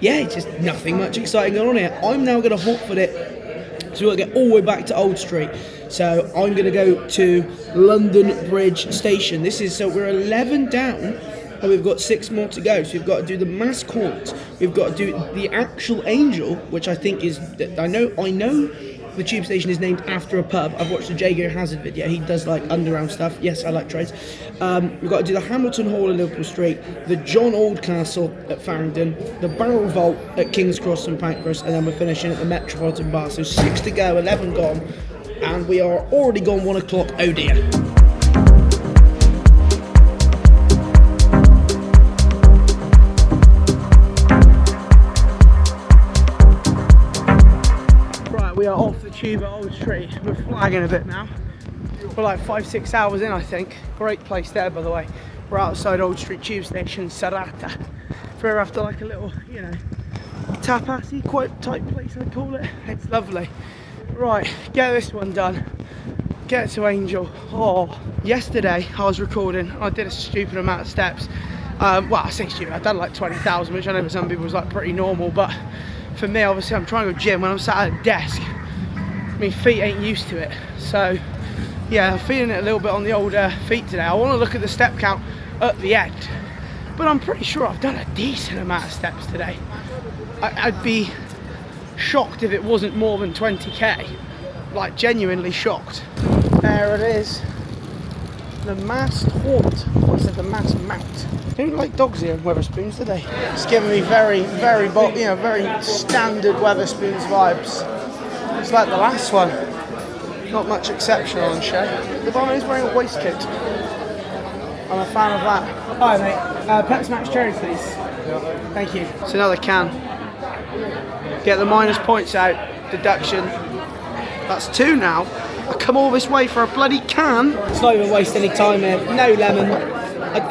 Yeah, it's just nothing much exciting going on here. I'm now going to Hawkfoot it, so we'll get all the way back to Old Street. So I'm going to go to London Bridge Station. So we're 11 down. And we've got 6 more to go, so we've got to do the Mass Court. We've got to do the actual Angel, which I think is... I know the tube station is named after a pub. I've watched the Jago Hazard video. He does like underground stuff. Yes, I like trades. We've got to do the Hamilton Hall at Liverpool Street, the John Oldcastle at Farringdon, the Barrel Vault at King's Cross and Pancras, and then we're finishing at the Metropolitan Bar. So 6 to go, 11 gone, and we are already gone 1 o'clock. Oh dear. We are off the tube at Old Street. We're flagging a bit now. We're like 5-6 hours in, I think. Great place there, by the way. We're outside Old Street tube station, Serata. If we're after like a little, you know, tapasy, quite tight place, I call it. It's lovely. Right, get this one done. Get to Angel. Oh, yesterday I was recording. I did a stupid amount of steps. Well, I say stupid. I've done like 20,000, which I know for some people is like pretty normal, but for me, obviously, I'm trying to go gym when I'm sat at a desk. My feet ain't used to it, so yeah, I'm feeling it a little bit on the old feet today. I want to look at the step count at the end, but I'm pretty sure I've done a decent amount of steps today. I'd be shocked if it wasn't more than 20k, like genuinely shocked. There it is, the Mass Haunt. What is it, the Mass Mount? They don't like dogs here in Wetherspoons, do they? It's giving me very standard Wetherspoons vibes. It's like the last one. Not much exceptional on show. The barman is wearing a waistcoat. I'm a fan of that. Hi mate, Pepsi Max cherry please. Thank you. It's another can. Get the minus points out. Deduction. That's 2 now. I come all this way for a bloody can. It's not even waste any time here. No lemon.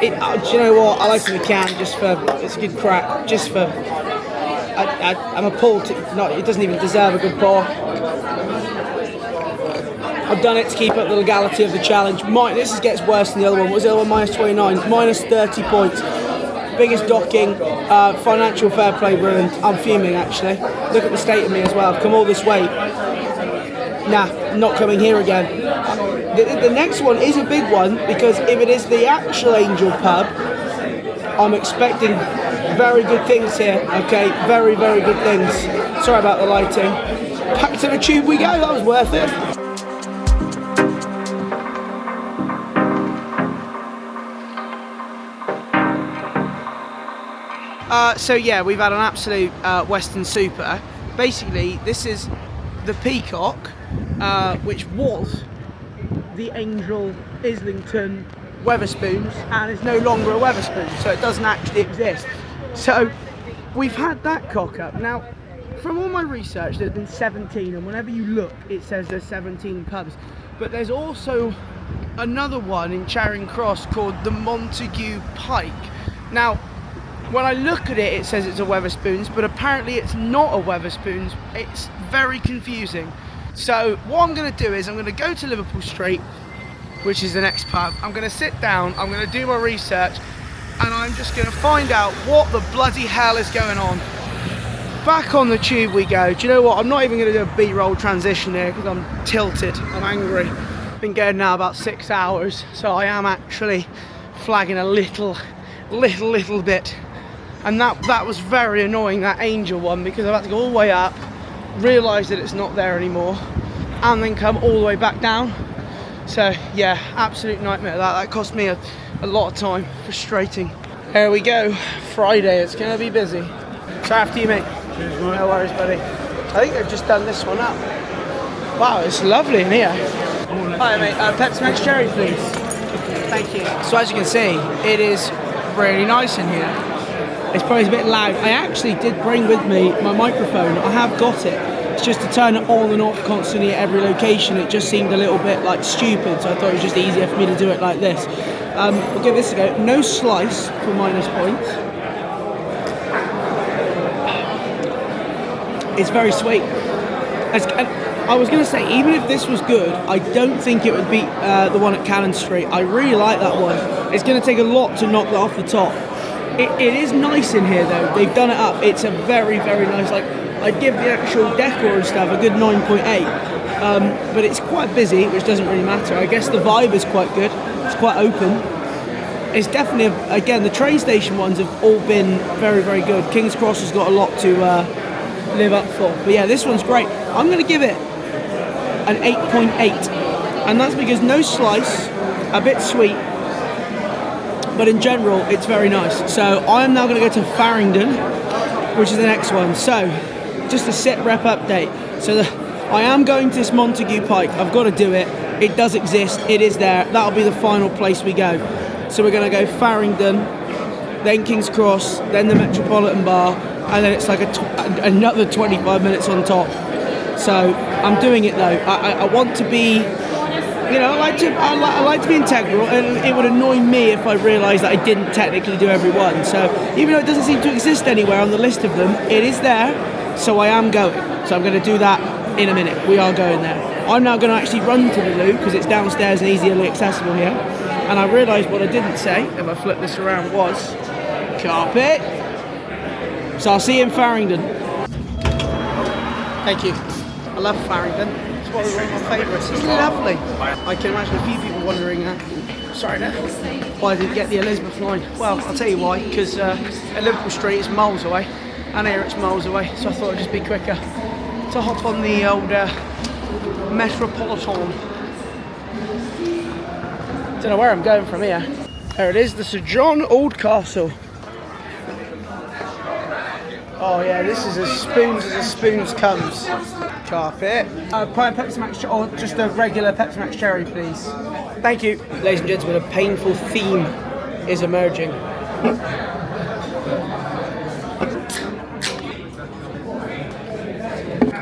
Do you know what? I like the can just for, it's a good crack. Just for, I'm appalled. It doesn't even deserve a good pour. I've done it to keep up the legality of the challenge. This gets worse than the other one. What was the other one? Minus 29. Minus 30 points. Biggest docking. Financial fair play ruined. I'm fuming actually. Look at the state of me as well. I've come all this way. Nah, not coming here again. The next one is a big one, because if it is the actual Angel pub, I'm expecting very good things here, okay? Very, very good things. Sorry about the lighting. Back to the tube we go, that was worth it. So yeah, we've had an absolute Western super. Basically, this is the Peacock, which was the Angel Islington Wetherspoons, and is no longer a Wetherspoons, so it doesn't actually exist. So we've had that cock up. Now, from all my research, there's been 17, and whenever you look, it says there's 17 pubs. But there's also another one in Charing Cross called the Montague Pike. Now, When I look at it, it says it's a Wetherspoons, but apparently it's not a Wetherspoons. It's very confusing. So what I'm going to do is I'm going to go to Liverpool Street, which is the next pub. I'm going to sit down, I'm going to do my research, and I'm just going to find out what the bloody hell is going on. Back on the tube we go. Do you know what? I'm not even going to do a B-roll transition here because I'm tilted. I'm angry. Been going now about 6 hours, so I am actually flagging a little bit. And that was very annoying, that Angel one, because I've had to go all the way up, realise that it's not there anymore, and then come all the way back down. So yeah, absolute nightmare. That cost me a lot of time. Frustrating. There we go. Friday. It's going to be busy. So after you, mate. No worries, buddy. I think they've just done this one up. Wow, it's lovely in here. Hi, mate. Pepsi Max Cherry, please. Thank you. So as you can see, it is really nice in here. It's probably a bit loud. I actually did bring with me my microphone. I have got it. It's just to turn it on and off constantly at every location. It just seemed a little bit like stupid, so I thought it was just easier for me to do it like this. We'll give this a go. No slice for minus points. It's very sweet. I was going to say, even if this was good, I don't think it would beat the one at Cannon Street. I really like that one. It's going to take a lot to knock that off the top. It is nice in here though. They've done it up. It's a very, very nice, like, I'd give the actual decor and stuff a good 9.8. But it's quite busy, which doesn't really matter. I guess the vibe is quite good. It's quite open. It's definitely, again, the train station ones have all been very, very good. King's Cross has got a lot to live up for. But yeah, this one's great. I'm going to give it an 8.8. And that's because no slice, a bit sweet, but in general, it's very nice. So I am now going to go to Farringdon, which is the next one. So, just a sit rep update. So I am going to this Montague Pike. I've got to do it. It does exist. It is there. That'll be the final place we go. So we're going to go Farringdon, then King's Cross, then the Metropolitan Bar, and then it's like another 25 minutes on top. So I'm doing it though. I want to be, you know, I like to be integral, and it would annoy me if I realised that I didn't technically do every one. So even though it doesn't seem to exist anywhere on the list of them, it is there. So I am going. So I'm going to do that in a minute. We are going there. I'm now going to actually run to the loo because it's downstairs and easily accessible here. And I realised what I didn't say, if I flip this around, was carpet. So I'll see you in Farringdon. Thank you. I love Farringdon. It's one of my favourites. It's lovely. I can imagine a few people wondering, why I didn't get the Elizabeth line. Well, I'll tell you why, because at Liverpool Street it's miles away, and here it's miles away, so I thought it'd just be quicker to hop on the old Metropolitan. Don't know where I'm going from here. There it is, the Sir John Oldcastle. Oh yeah, this is as spoons comes. Carpet. Pint Pepsi Max, or just a regular Pepsi Max Cherry, please. Thank you. Ladies and gentlemen, a painful theme is emerging.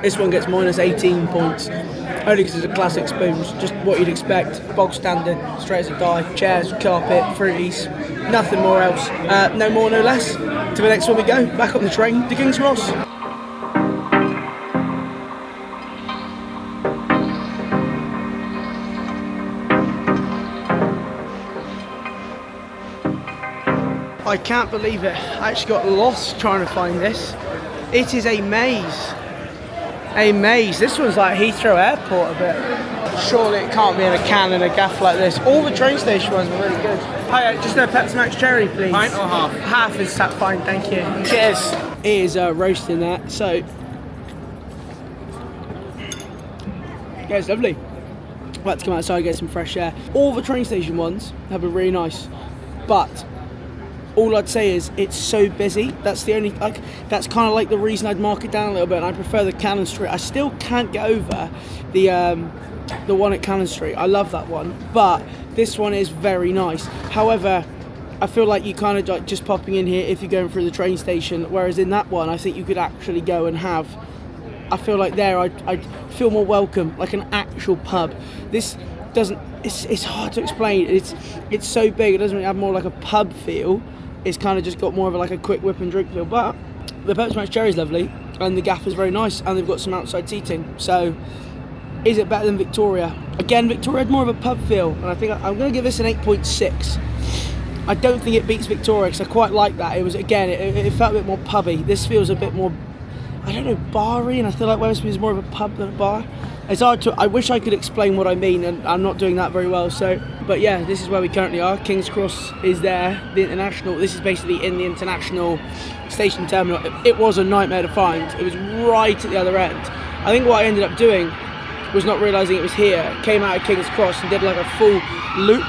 This one gets minus 18 points. Only because it's a classic spoons, just what you'd expect. Bog standard, straight as a die, chairs, carpet, fruities, nothing more else. No more, no less. To the next one we go, back on the train to King's Cross. I can't believe it. I actually got lost trying to find this. It is a maze. A maze. This one's like Heathrow Airport a bit. Surely it can't be in a can and a gaff like this. All the train station ones are really good. Hi, just a Pepsi Max Cherry, please. Pint or half? Half is fine, thank you. Cheers. It is roasting that, so yeah, it's lovely. I'd like to come outside and get some fresh air. All the train station ones have been really nice, but all I'd say is it's so busy. That's the only, like, that's kind of like the reason I'd mark it down a little bit, and I prefer the Cannon Street. I still can't get over the one at Cannon Street. I love that one, but this one is very nice. However, I feel like you kind of like just popping in here if you're going through the train station, whereas in that one I think you could actually go and have, I feel like there I'd feel more welcome, like an actual pub. This doesn't, it's hard to explain. It's so big, it doesn't really have more like a pub feel. it's kind of just got more of a quick whip and drink feel. But the Pepsi Max Cherry is lovely, and the gaff is very nice, and they've got some outside seating. So, is it better than Victoria? Again, Victoria had more of a pub feel, and I think I'm going to give this an 8.6. I don't think it beats Victoria because I quite like that. It was, again, it felt a bit more pubby. This feels a bit more, I don't know, bar-y, and I feel like Wetherspoons is more of a pub than a bar. It's hard to, I wish I could explain what I mean, and I'm not doing that very well. So, but yeah, this is where we currently are. King's Cross is there, the international. This is basically in the international station terminal. It was a nightmare to find. It was right at the other end. I think what I ended up doing was not realising it was here. Came out of King's Cross and did like a full loop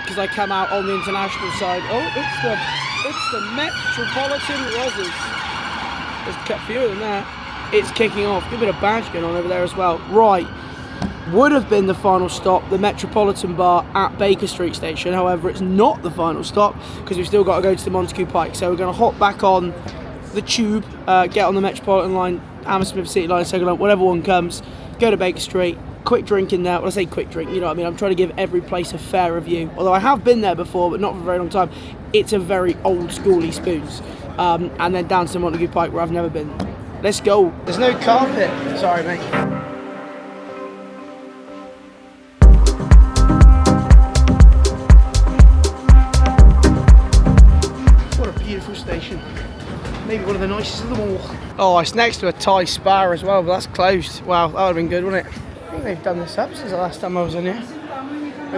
because I came out on the international side. Oh, it's the Metropolitan Roses. There's a few of them there. It's kicking off. Good bit of badge going on over there as well. Right, would have been the final stop, the Metropolitan Bar at Baker Street Station. However, it's not the final stop because we've still got to go to the Montague Pike. So we're going to hop back on the tube, get on the Metropolitan line, Hammersmith City line, Second line, whatever one comes, go to Baker Street, quick drink in there. Well, I say quick drink, you know what I mean? I'm trying to give every place a fair review. Although I have been there before, but not for a very long time. It's a very old schooly Spoons. And then down to the Montague Pike where I've never been. Let's go. There's no carpet. Sorry, mate. What a beautiful station. Maybe one of the nicest of them all. Oh, it's next to a Thai spa as well, but that's closed. Wow, that would have been good, wouldn't it? I think they've done this up since the last time I was in here.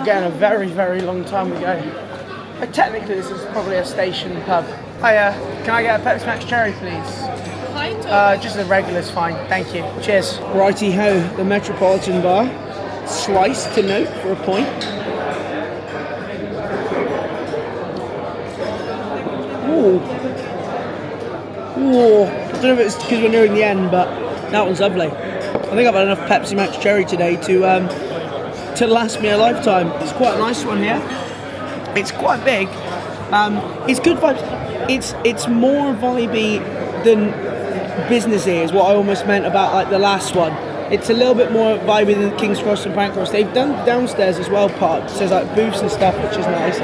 Again, a very, very long time ago. But technically, this is probably a station pub. Hiya, can I get a Pepsi Max Cherry, please? Just a regular's fine, thank you. Cheers. Righty ho, the Metropolitan Bar. Sliced to note for a point. Ooh. Ooh. I don't know if it's because we're nearing the end, but that one's lovely. I think I've had enough Pepsi Max Cherry today to last me a lifetime. It's quite a nice one here. It's quite big. It's good vibes. It's more vibey than businessy is what I almost meant about like the last one. It's a little bit more vibey than King's Cross and Pancras. They've done downstairs as well parts. There's like booths and stuff, which is nice.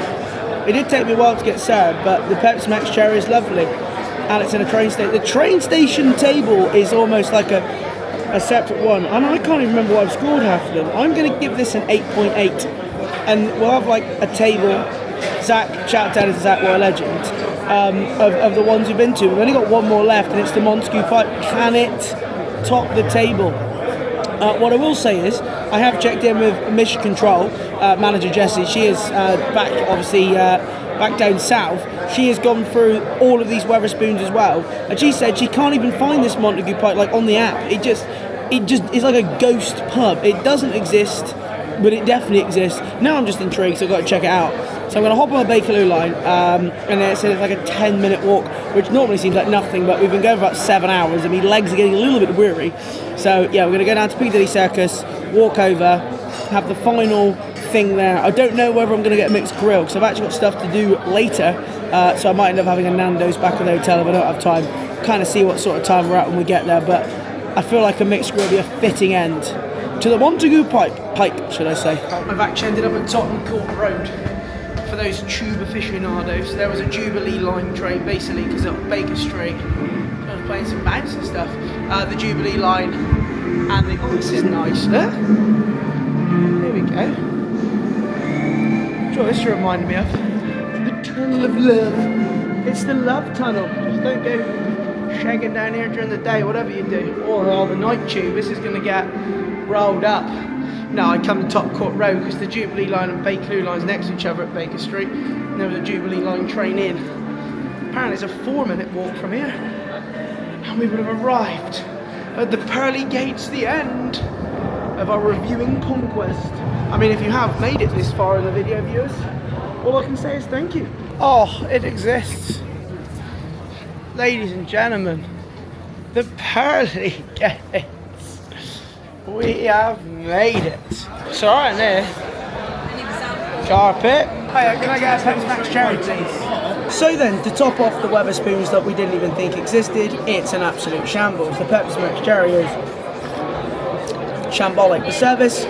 It did take me a while to get served, but the Pepsi Max Cherry is lovely. And it's in a train station. The train station table is almost like a separate one. And I can't even remember what I've scored half of them. I'm going to give this an 8.8. And we'll have like a table. Zach, shout out to Zach, what a legend, of the ones we've been to. We've only got one more left, and it's the Montague Pike. Can it top the table? What I will say is, I have checked in with Mission Control, manager Jessie. She is back, obviously, back down south. She has gone through all of these Wetherspoons as well, and she said she can't even find this Montague Pike like on the app. It just is like a ghost pub. It doesn't exist, but it definitely exists. Now I'm just intrigued, so I've got to check it out. So I'm going to hop on the Bakerloo line, and then it said it's like a 10-minute walk, which normally seems like nothing, but we've been going for about 7 hours, and my legs are getting a little bit weary. So yeah, we're going to go down to Piccadilly Circus, walk over, have the final thing there. I don't know whether I'm going to get a mixed grill, because I've actually got stuff to do later, so I might end up having a Nando's back at the hotel if I don't have time. Kind of see what sort of time we're at when we get there, but I feel like a mixed grill will be a fitting end to the Montague Pike, should I say. I've actually ended up at Tottenham Court Road. For those tube aficionados, there was a Jubilee line train basically because of Baker Street. I was playing some bands and stuff. The Jubilee line and the. Oh, this is nice. There we go. What this reminded me of? The Tunnel of Love. It's the Love Tunnel. Just don't go shagging down here during the day, whatever you do. Or the night tube. This is going to get rolled up. Now I come to Top Court Road because the Jubilee line and Bakerloo line's next to each other at Baker Street, and there was a Jubilee line train in. Apparently it's a 4-minute walk from here, and we would have arrived at the pearly gates, the end of our reviewing conquest. I mean, if you have made it this far in the video, viewers, all I can say is thank you. Oh, it exists. Ladies and gentlemen, the pearly gates. We have made it. It's alright in there. Carpet. Hiya, can I get a Pepsi Max Cherry, please? So then, to top off the Wetherspoons that we didn't even think existed, it's an absolute shambles. The Pepsi Max Cherry is shambolic. The service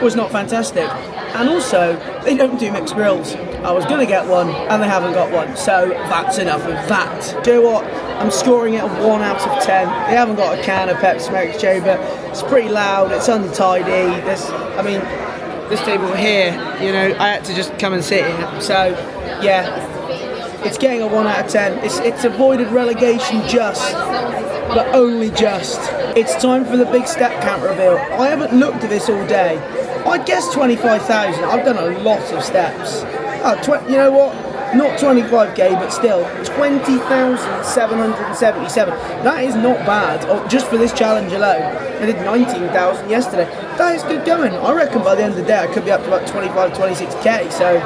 was not fantastic. And also, they don't do mixed grills. I was gonna get one, and they haven't got one, so that's enough of that. Do you know what? I'm scoring it a 1 out of 10. They haven't got a can of Pepsi Max Cherry, but it's pretty loud, it's untidy. This table here, you know, I had to just come and sit here. So, yeah, it's getting a 1 out of 10. It's avoided relegation just, but only just. It's time for the big step count reveal. I haven't looked at this all day. I guess 25,000. I've done a lot of steps. You know what? Not 25k, but still 20,777. That is not bad, just for this challenge alone. I did 19,000 yesterday. That is good going. I reckon by the end of the day I could be up to about 25, 26k. So,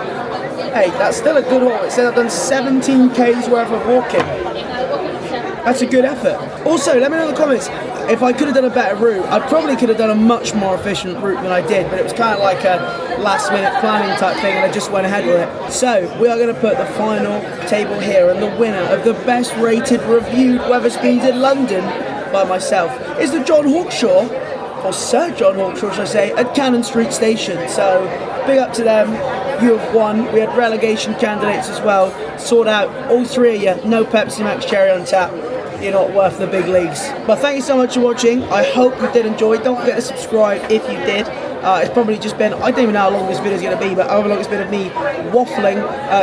hey, that's still a good haul. It said I've done 17k's worth of walking. That's a good effort. Also, let me know in the comments, if I could have done a better route, I probably could have done a much more efficient route than I did, but it was kind of like a last minute planning type thing and I just went ahead with it. So, we are going to put the final table here, and the winner of the best rated reviewed Wetherspoons in London by myself is the John Hawkshaw, or Sir John Hawkshaw should I say, at Cannon Street Station. So, big up to them. You have won. We had relegation candidates as well. Sort out all three of you. No Pepsi Max Cherry on tap. You're not worth the big leagues. But thank you so much for watching. I hope you did enjoy. Don't forget to subscribe if you did. It's probably just been, I don't even know how long this video is going to be, but however long it's been of me waffling.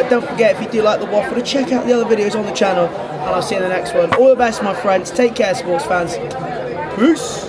Don't forget, if you do like the waffle, to check out the other videos on the channel, and I'll see you in the next one. All the best, my friends. Take care, sports fans. Peace.